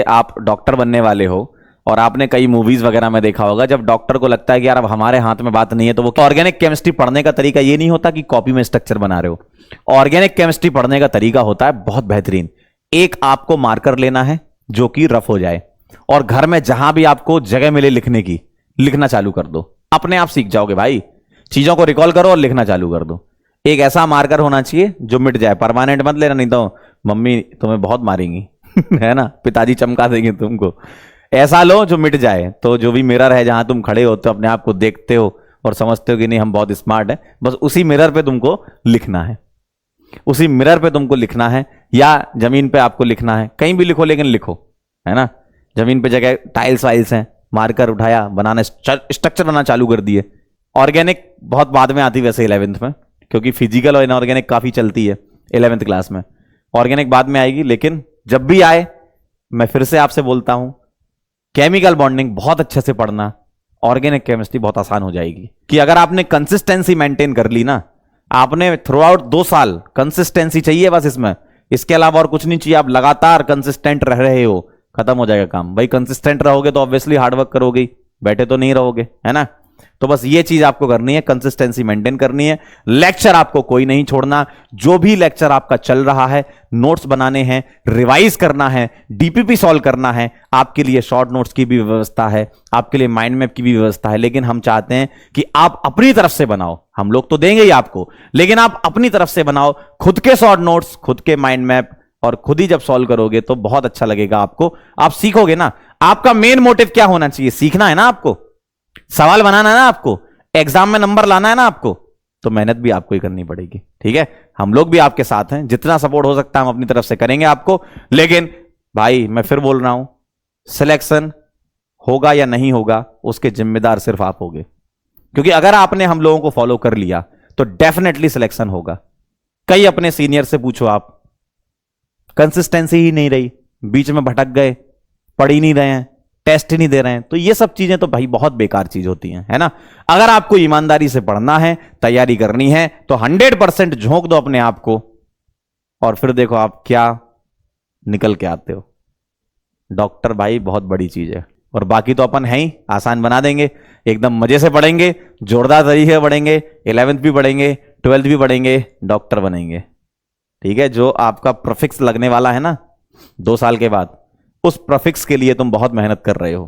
आप डॉक्टर बनने वाले हो और आपने कई मूवीज वगैरह में देखा होगा, जब डॉक्टर को लगता है कि यार अब हमारे हाथ में बात नहीं है, तो वो ऑर्गेनिक केमिस्ट्री पढ़ने का तरीका ये नहीं होता कि कॉपी में स्ट्रक्चर बना रहे हो। ऑर्गेनिक केमिस्ट्री पढ़ने का तरीका होता है बहुत बेहतरीन। एक आपको मार्कर लेना है जो कि रफ हो जाए, और घर में जहां भी आपको जगह मिले लिखने की, लिखना चालू कर दो। अपने आप सीख जाओगे भाई, चीजों को रिकॉल करो और लिखना चालू कर दो। एक ऐसा मार्कर होना चाहिए जो मिट जाए, परमानेंट मत लेना, नहीं तो मम्मी तुम्हें बहुत मारेंगी है ना, पिताजी चमका देंगे तुमको। ऐसा लो जो मिट जाए। तो जो भी मिरर है जहां तुम खड़े होते हो, अपने आप को देखते हो और समझते हो कि नहीं हम बहुत स्मार्ट है, बस उसी मिरर पे तुमको लिखना है, उसी मिरर पे तुमको लिखना है, या जमीन पे आपको लिखना है, कहीं भी लिखो लेकिन लिखो, है ना। जमीन पे जगह टाइल्स वाइल्स हैं, मार्कर उठाया, बनाना स्ट्रक्चर बनाना चालू कर दिए। ऑर्गेनिक बहुत बाद में आती वैसे 11th में, क्योंकि फिजिकल और इनऑर्गेनिक काफी चलती है 11th क्लास में। ऑर्गेनिक बाद में आएगी, लेकिन जब भी आए मैं फिर से आपसे बोलता हूं, केमिकल बॉन्डिंग बहुत अच्छे से पढ़ना, ऑर्गेनिक केमिस्ट्री बहुत आसान हो जाएगी। कि अगर आपने कंसिस्टेंसी मेंटेन कर ली ना, आपने थ्रू आउट 2 साल कंसिस्टेंसी चाहिए बस इसमें, इसके अलावा और कुछ नहीं चाहिए। आप लगातार कंसिस्टेंट रह रहे हो, खत्म हो जाएगा काम भाई। कंसिस्टेंट रहोगे तो ऑब्वियसली हार्डवर्क करोगे, बैठे तो नहीं रहोगे, है ना। तो बस ये चीज आपको करनी है, कंसिस्टेंसी मेंटेन करनी है। लेक्चर आपको कोई नहीं छोड़ना, जो भी लेक्चर आपका चल रहा है नोट्स बनाने हैं, रिवाइज करना है, डीपीपी सॉल्व करना है। आपके लिए शॉर्ट नोट्स की भी व्यवस्था है, आपके लिए माइंड मैप की भी व्यवस्था है, लेकिन हम चाहते हैं कि आप अपनी तरफ से बनाओ। हम लोग तो देंगे ही आपको, लेकिन आप अपनी तरफ से बनाओ, खुद के शॉर्ट नोट्स, खुद के माइंड मैप, और खुद ही जब सॉल्व करोगे तो बहुत अच्छा लगेगा आपको। आप सीखोगे ना। आपका मेन मोटिव क्या होना चाहिए? सीखना है ना आपको, सवाल बनाना है ना आपको, एग्जाम में नंबर लाना है ना आपको, तो मेहनत भी आपको ही करनी पड़ेगी। ठीक है, हम लोग भी आपके साथ हैं, जितना सपोर्ट हो सकता है हम अपनी तरफ से करेंगे आपको। लेकिन भाई मैं फिर बोल रहा हूं, सिलेक्शन होगा या नहीं होगा उसके जिम्मेदार सिर्फ आप होगे, क्योंकि अगर आपने हम लोगों को फॉलो कर लिया तो डेफिनेटली सिलेक्शन होगा। कई अपने सीनियर से पूछो आप, कंसिस्टेंसी ही नहीं रही, बीच में भटक गए, पढ़ ही नहीं रहे हैं, टेस्ट ही नहीं दे रहे हैं, तो ये सब चीजें तो भाई बहुत बेकार चीज होती हैं, है ना। अगर आपको ईमानदारी से पढ़ना है, तैयारी करनी है, तो 100% झोंक दो अपने आप को, और फिर देखो आप क्या निकल के आते हो। डॉक्टर भाई बहुत बड़ी चीज है, और बाकी तो अपन है ही, आसान बना देंगे। एकदम मजे से पढ़ेंगे, जोरदार तरीके से पढ़ेंगे, 11th भी पढ़ेंगे, 12th भी पढ़ेंगे, डॉक्टर बनेंगे। ठीक है, जो आपका प्रीफिक्स लगने वाला है ना 2 साल के बाद, उस प्रीफिक्स के लिए तुम बहुत मेहनत कर रहे हो।